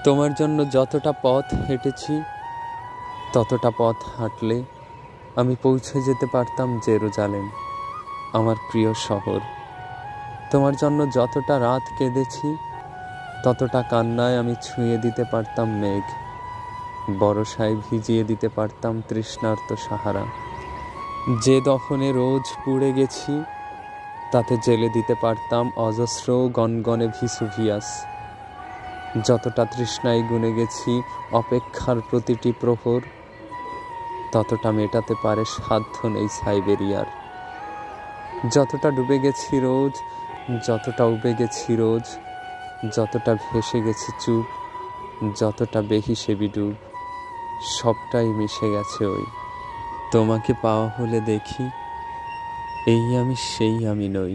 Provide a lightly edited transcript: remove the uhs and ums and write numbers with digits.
তোমার জন্য যতটা পথ হেঁটেছি ততটা পথ হাঁটলে আমি পৌঁছে যেতে পারতাম জেরুজালেম, আমার প্রিয় শহর। তোমার জন্য যতটা রাত কেঁদেছি ততটা কান্নায় আমি ছুঁয়ে দিতে পারতাম মেঘ, বরষায় ভিজিয়ে দিতে পারতাম তৃষ্ণার্ত সাহারা। যে দহনে রোজ পুড়ে গেছি তাতে জেলে দিতে পারতাম অজস্র গনগনে ভিসুভিয়াস। যতটা তৃষ্ণায় গুনে গেছি অপেক্ষার প্রতিটি প্রহর, ততটা মেটাতে পারে সাধ্য নেই সাইবেরিয়ার। যতটা ডুবে গেছি রোজ, যতটা উবে গেছি রোজ, যতটা ভেসে গেছি চুপ, যতটা বেহিসেবি ডুব, সবটাই মিশে গেছে ওই তোমাকে পাওয়া হলে দেখি এই আমি সেই আমি নই।